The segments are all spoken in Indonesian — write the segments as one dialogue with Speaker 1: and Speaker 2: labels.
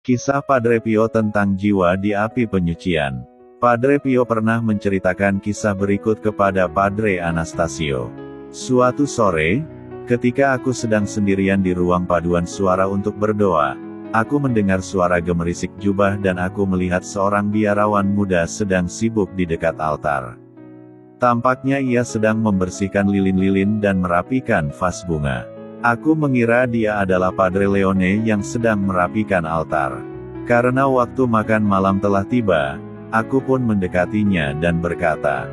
Speaker 1: Kisah Padre Pio tentang jiwa di api penyucian. Padre Pio pernah menceritakan kisah berikut kepada Padre Anastasio. Suatu sore, ketika aku sedang sendirian di ruang paduan suara untuk berdoa, aku mendengar suara gemerisik jubah dan aku melihat seorang biarawan muda sedang sibuk di dekat altar. Tampaknya ia sedang membersihkan lilin-lilin dan merapikan vas bunga. Aku mengira dia adalah Padre Leone yang sedang merapikan altar. Karena waktu makan malam telah tiba, aku pun mendekatinya dan berkata,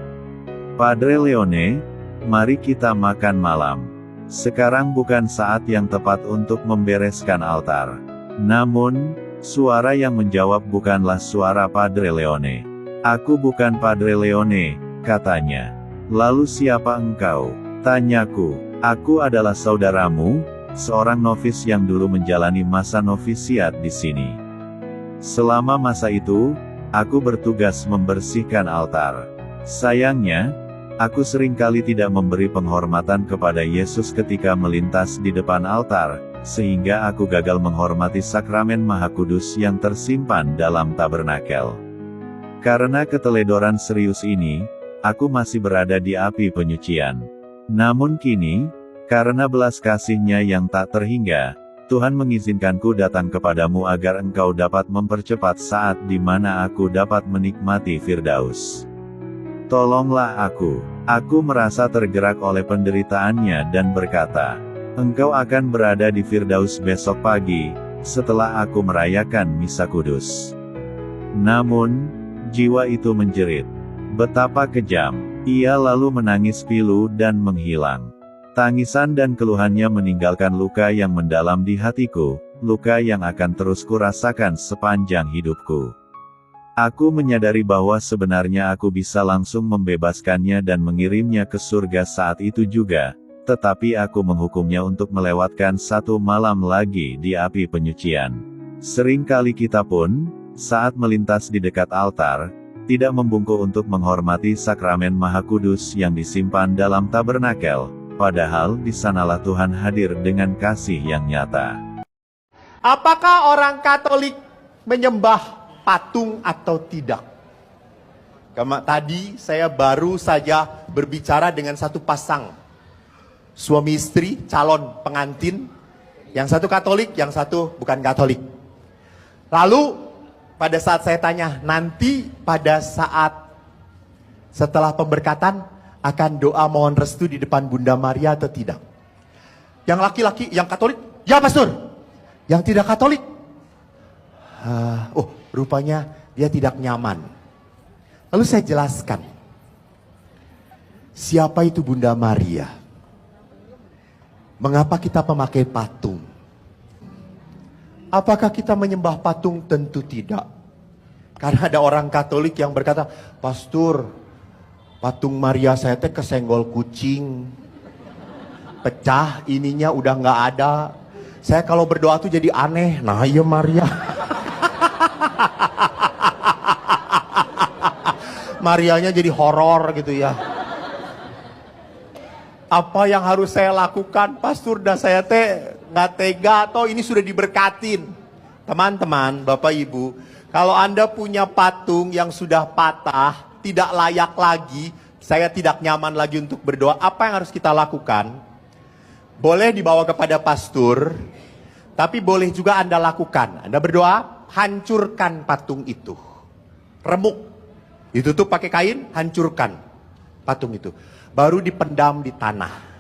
Speaker 1: "Padre Leone, mari kita makan malam. Sekarang bukan saat yang tepat untuk membereskan altar." Namun, suara yang menjawab bukanlah suara Padre Leone. "Aku bukan Padre Leone," katanya. "Lalu siapa engkau?" tanyaku. "Aku adalah saudaramu, seorang novis yang dulu menjalani masa novisiat di sini. Selama masa itu, aku bertugas membersihkan altar. Sayangnya, aku seringkali tidak memberi penghormatan kepada Yesus ketika melintas di depan altar, sehingga aku gagal menghormati sakramen Maha Kudus yang tersimpan dalam tabernakel. Karena keteledoran serius ini, aku masih berada di api penyucian. Namun kini, karena belas kasih-Nya yang tak terhingga, Tuhan mengizinkanku datang kepadamu agar Engkau dapat mempercepat saat di mana aku dapat menikmati Firdaus. Tolonglah aku." Aku merasa tergerak oleh penderitaannya dan berkata, "Engkau akan berada di Firdaus besok pagi, setelah aku merayakan Misa Kudus." Namun, jiwa itu menjerit. Betapa kejam. Ia lalu menangis pilu dan menghilang. Tangisan dan keluhannya meninggalkan luka yang mendalam di hatiku, luka yang akan terus kurasakan sepanjang hidupku. Aku menyadari bahwa sebenarnya aku bisa langsung membebaskannya dan mengirimnya ke surga saat itu juga, tetapi aku menghukumnya untuk melewatkan satu malam lagi di api penyucian. Seringkali kita pun, saat melintas di dekat altar, tidak membungkuk untuk menghormati sakramen Maha Kudus yang disimpan dalam tabernakel, padahal di sanalah Tuhan hadir dengan kasih yang nyata.
Speaker 2: Apakah orang Katolik menyembah patung atau tidak? Tadi saya baru saja berbicara dengan satu pasang suami istri, calon pengantin, yang satu Katolik, yang satu bukan Katolik. Lalu pada saat saya tanya, nanti pada saat setelah pemberkatan akan doa mohon restu di depan Bunda Maria atau tidak? Yang laki-laki, yang Katolik, ya pastor. Yang tidak Katolik, rupanya dia tidak nyaman. Lalu saya jelaskan, siapa itu Bunda Maria? Mengapa kita memakai patung? Apakah kita menyembah patung? Tentu tidak. Karena ada orang Katolik yang berkata, "Pastor, patung Maria saya teh kesenggol kucing. Pecah, ininya udah nggak ada. Saya kalau berdoa tuh jadi aneh." Nah iya Maria. Marianya jadi horor gitu ya. Apa yang harus saya lakukan, Pastor? Dan saya teh nggak tega, atau ini sudah diberkatin. Teman-teman, Bapak Ibu, kalau Anda punya patung yang sudah patah, tidak layak lagi, saya tidak nyaman lagi untuk berdoa, apa yang harus kita lakukan? Boleh dibawa kepada pastor, tapi boleh juga Anda lakukan. Anda berdoa, hancurkan patung itu. Remuk. Ditutup pakai kain, hancurkan patung itu. Baru dipendam di tanah.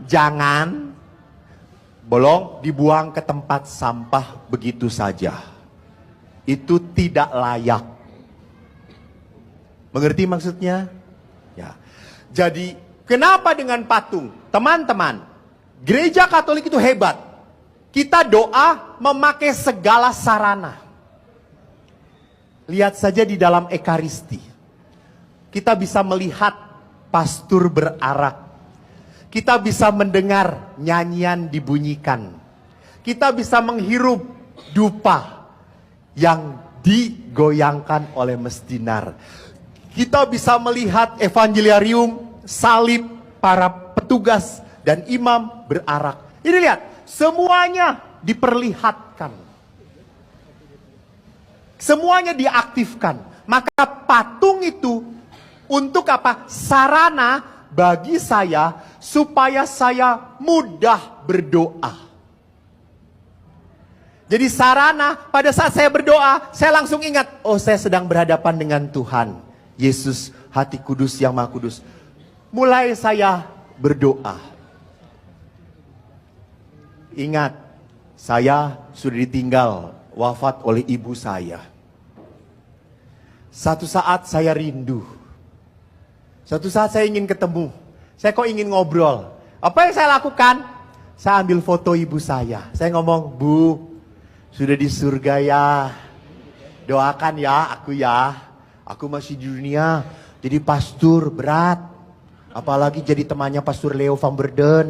Speaker 2: Jangan bolong dibuang ke tempat sampah begitu saja. Itu tidak layak. Mengerti maksudnya? Ya. Jadi, kenapa dengan patung? Teman-teman, gereja Katolik itu hebat. Kita doa memakai segala sarana. Lihat saja di dalam Ekaristi. Kita bisa melihat pastor berarak. Kita bisa mendengar nyanyian dibunyikan. Kita bisa menghirup dupa yang digoyangkan oleh mesdinar. Kita bisa melihat evangeliarium, salib, para petugas dan imam berarak. Ini lihat, semuanya diperlihatkan. Semuanya diaktifkan. Maka patung itu untuk apa? Sarana bagi saya supaya saya mudah berdoa. Jadi sarana pada saat saya berdoa, saya langsung ingat, oh saya sedang berhadapan dengan Tuhan. Yesus, hati kudus yang maha kudus. Mulai saya berdoa. Ingat, saya sudah ditinggal wafat oleh ibu saya. Satu saat saya rindu. Satu saat saya ingin ketemu. Saya kok ingin ngobrol. Apa yang saya lakukan? Saya ambil foto ibu saya. Saya ngomong, Bu, sudah di surga ya. Doakan ya aku ya. Aku masih di dunia. Jadi pastor berat. Apalagi jadi temannya Pastor Leo van Berden.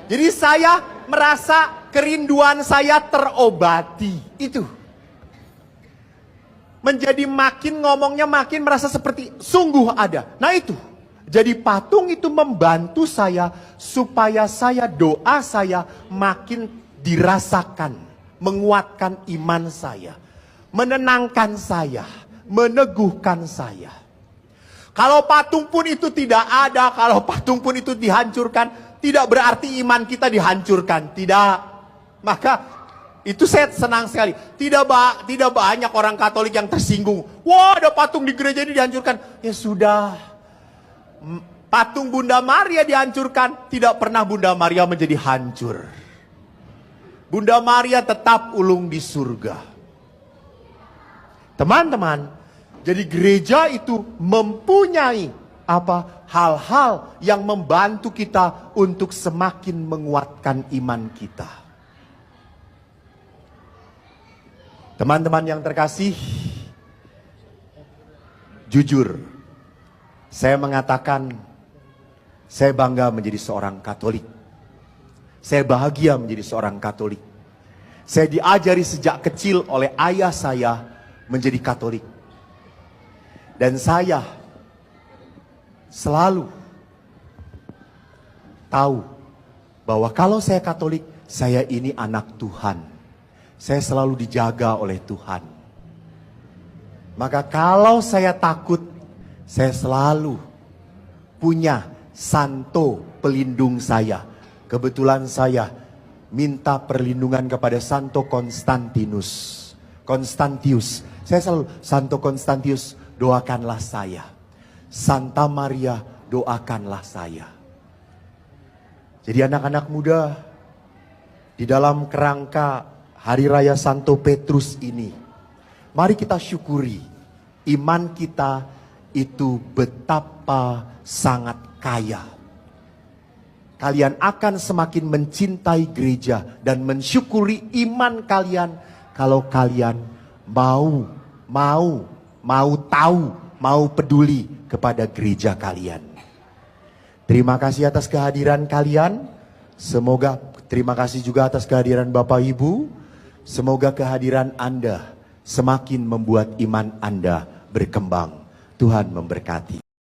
Speaker 2: Jadi saya merasa kerinduan saya terobati. Itu. Menjadi makin ngomongnya makin merasa seperti sungguh ada. Nah itu. Jadi patung itu membantu saya supaya doa saya makin dirasakan, menguatkan iman saya, menenangkan saya, meneguhkan saya. Kalau patung pun itu tidak ada, kalau patung pun itu dihancurkan, tidak berarti iman kita dihancurkan, tidak. Maka itu saya senang sekali. Tidak banyak orang Katolik yang tersinggung. Wah, ada patung di gereja ini dihancurkan. Ya sudah. Patung Bunda Maria dihancurkan, tidak pernah Bunda Maria menjadi hancur. Bunda Maria tetap ulung di surga. Teman-teman, jadi gereja itu mempunyai hal-hal yang membantu kita untuk semakin menguatkan iman kita. Teman-teman yang terkasih, jujur, saya mengatakan, saya bangga menjadi seorang Katolik. Saya bahagia menjadi seorang Katolik. Saya diajari sejak kecil oleh ayah saya menjadi Katolik. Dan saya selalu tahu bahwa kalau saya Katolik, saya ini anak Tuhan. Saya selalu dijaga oleh Tuhan. Maka kalau saya takut, saya selalu punya santo pelindung saya. Kebetulan saya minta perlindungan kepada Santo Konstantius. Saya selalu, Santo Konstantius, doakanlah saya. Santa Maria, doakanlah saya. Jadi anak-anak muda, di dalam kerangka Hari Raya Santo Petrus ini, mari kita syukuri iman kita itu betapa sangat kaya. Kalian akan semakin mencintai gereja dan mensyukuri iman kalian kalau kalian mau tahu, mau peduli kepada gereja kalian. Terima kasih atas kehadiran kalian. Semoga terima kasih juga atas kehadiran Bapak Ibu. Semoga kehadiran Anda semakin membuat iman Anda berkembang. Tuhan memberkati.